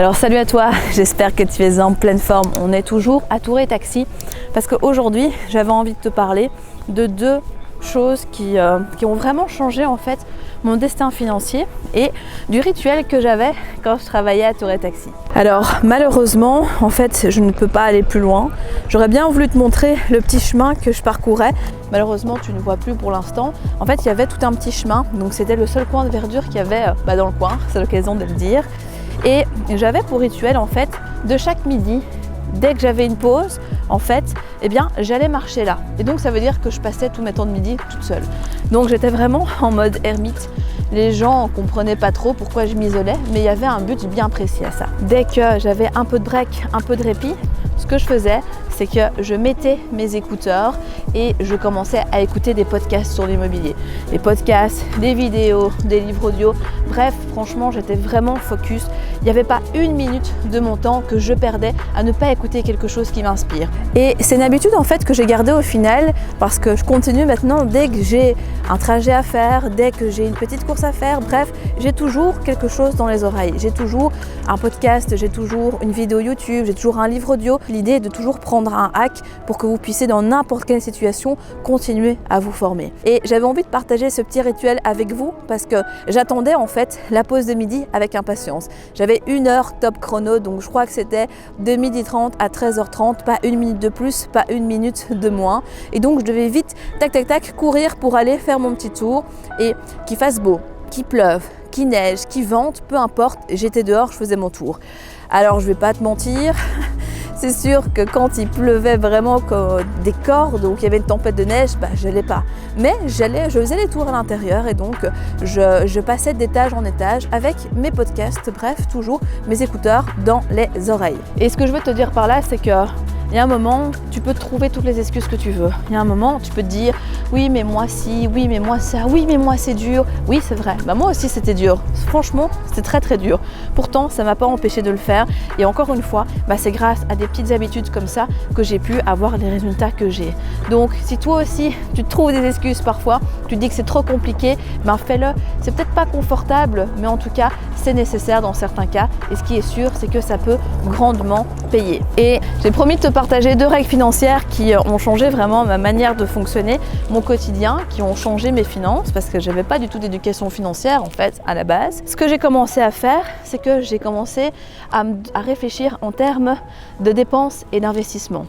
Alors salut à toi, j'espère que tu es en pleine forme. On est toujours à Touré Taxi parce qu'aujourd'hui j'avais envie de te parler de deux choses qui ont vraiment changé en fait mon destin financier et du rituel que j'avais quand je travaillais à Touré Taxi. Alors malheureusement en fait je ne peux pas aller plus loin. J'aurais bien voulu te montrer le petit chemin que je parcourais. Malheureusement tu ne vois plus pour l'instant. En fait il y avait tout un petit chemin, donc c'était le seul coin de verdure qu'il y avait dans le coin, c'est l'occasion de le dire. Et j'avais pour rituel en fait de chaque midi, dès que j'avais une pause, en fait, j'allais marcher là. Et donc ça veut dire que je passais tous mes temps de midi toute seule. Donc j'étais vraiment en mode ermite. Les gens ne comprenaient pas trop pourquoi je m'isolais, mais il y avait un but bien précis à ça. Dès que j'avais un peu de break, un peu de répit, ce que je faisais, c'est que je mettais mes écouteurs et je commençais à écouter des podcasts sur l'immobilier. Des podcasts, des vidéos, des livres audio. Bref, franchement, j'étais vraiment focus. Il n'y avait pas une minute de mon temps que je perdais à ne pas écouter quelque chose qui m'inspire. Et c'est une habitude en fait que j'ai gardée au final parce que je continue maintenant dès que j'ai un trajet à faire, dès que j'ai une petite course à faire. Bref, j'ai toujours quelque chose dans les oreilles. J'ai toujours un podcast, j'ai toujours une vidéo YouTube, j'ai toujours un livre audio. L'idée est de toujours prendre un hack pour que vous puissiez dans n'importe quelle situation continuer à vous former. Et j'avais envie de partager ce petit rituel avec vous parce que j'attendais en fait la pause de midi avec impatience. J'avais 1 heure top chrono, donc je crois que c'était de 12h30 à 13h30, pas une minute de plus, pas une minute de moins. Et donc je devais vite, tac tac tac, courir pour aller faire mon petit tour et qu'il fasse beau, qu'il pleuve, qu'il neige, qu'il vente, peu importe, j'étais dehors, je faisais mon tour. Alors je vais pas te mentir, c'est sûr que quand il pleuvait vraiment comme des cordes ou qu'il y avait une tempête de neige, j'allais pas. Mais je faisais les tours à l'intérieur et donc je passais d'étage en étage avec mes podcasts, bref, toujours mes écouteurs dans les oreilles. Et ce que je veux te dire par là, c'est que il y a un moment, tu peux trouver toutes les excuses que tu veux. Il y a un moment, tu peux te dire « oui, mais moi si, oui, mais moi ça, oui, mais moi c'est dur ». Oui, c'est vrai. Moi aussi, c'était dur. Franchement, c'était très, très dur. Pourtant, ça ne m'a pas empêché de le faire. Et encore une fois, c'est grâce à des petites habitudes comme ça que j'ai pu avoir les résultats que j'ai. Donc, si toi aussi, tu te trouves des excuses parfois, tu te dis que c'est trop compliqué, fais-le. C'est peut-être pas confortable, mais en tout cas, c'est nécessaire dans certains cas. Et ce qui est sûr, c'est que ça peut grandement payer. Et j'ai promis de te partager 2 règles financières qui ont changé vraiment ma manière de fonctionner, mon quotidien, qui ont changé mes finances parce que je n'avais pas du tout d'éducation financière en fait à la base. Ce que j'ai commencé à faire, c'est que j'ai commencé à réfléchir en termes de dépenses et d'investissement.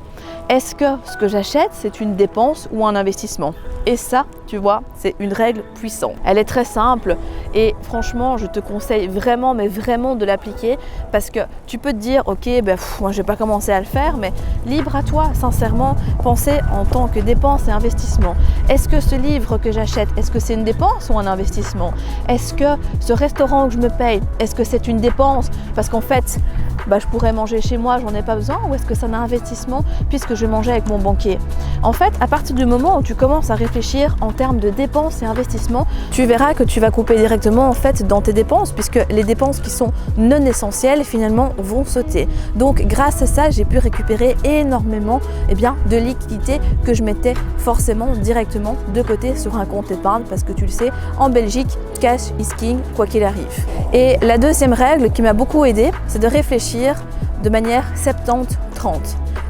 Est-ce que ce que j'achète, c'est une dépense ou un investissement? Et ça, tu vois, c'est une règle puissante. Elle est très simple et franchement, je te conseille vraiment, mais vraiment de l'appliquer parce que tu peux te dire, ok, moi je vais pas commencer à le faire, mais libre à toi, sincèrement, penser en tant que dépense et investissement. Est-ce que ce livre que j'achète, est-ce que c'est une dépense ou un investissement? Est-ce que ce restaurant que je me paye, est-ce que c'est une dépense parce qu'en fait, je pourrais manger chez moi, j'en ai pas besoin, ou est-ce que c'est un investissement puisque je mangeais avec mon banquier? En fait, à partir du moment où tu commences à réfléchir en termes de dépenses et investissements, tu verras que tu vas couper directement en fait dans tes dépenses puisque les dépenses qui sont non essentielles finalement vont sauter. Donc grâce à ça, j'ai pu récupérer énormément de liquidités que je mettais forcément directement de côté sur un compte épargne parce que tu le sais, en Belgique, cash is king quoi qu'il arrive. Et la deuxième règle qui m'a beaucoup aidée, c'est de réfléchir de manière 70-30.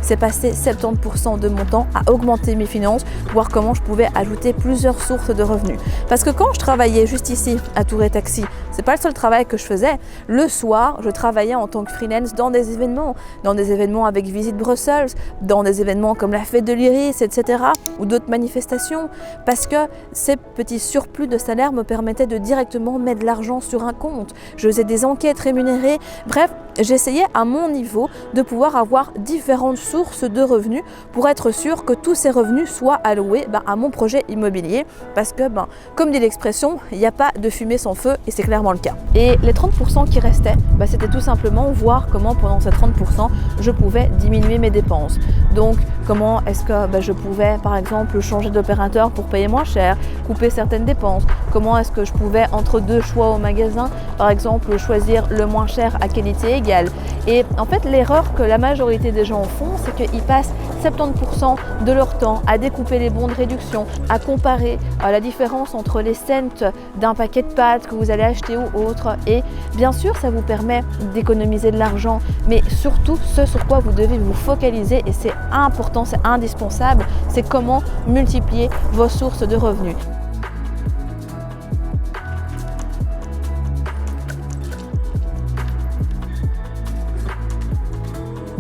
C'est passer 70% de mon temps à augmenter mes finances, voir comment je pouvais ajouter plusieurs sources de revenus. Parce que quand je travaillais juste ici à Touré Taxi, c'est pas le seul travail que je faisais. Le soir, je travaillais en tant que freelance dans des événements avec Visite Bruxelles, dans des événements comme la fête de l'Iris, etc. ou d'autres manifestations. Parce que ces petits surplus de salaire me permettaient de directement mettre de l'argent sur un compte. Je faisais des enquêtes rémunérées. Bref, j'essayais à mon niveau de pouvoir avoir différentes sources de revenus pour être sûr que tous ces revenus soient alloués à mon projet immobilier parce que, comme dit l'expression, il n'y a pas de fumée sans feu et c'est clairement le cas. Et les 30% qui restaient, c'était tout simplement voir comment pendant ces 30%, je pouvais diminuer mes dépenses. Donc, comment est-ce que je pouvais, par exemple, changer d'opérateur pour payer moins cher, couper certaines dépenses, comment est-ce que je pouvais, entre 2 choix au magasin, par exemple, choisir le moins cher à qualité égale, inégale. Et en fait, l'erreur que la majorité des gens font, c'est qu'ils passent 70% de leur temps à découper les bons de réduction, à comparer la différence entre les cents d'un paquet de pâtes que vous allez acheter ou autre. Et bien sûr, ça vous permet d'économiser de l'argent, mais surtout, ce sur quoi vous devez vous focaliser, et c'est important, c'est indispensable, c'est comment multiplier vos sources de revenus.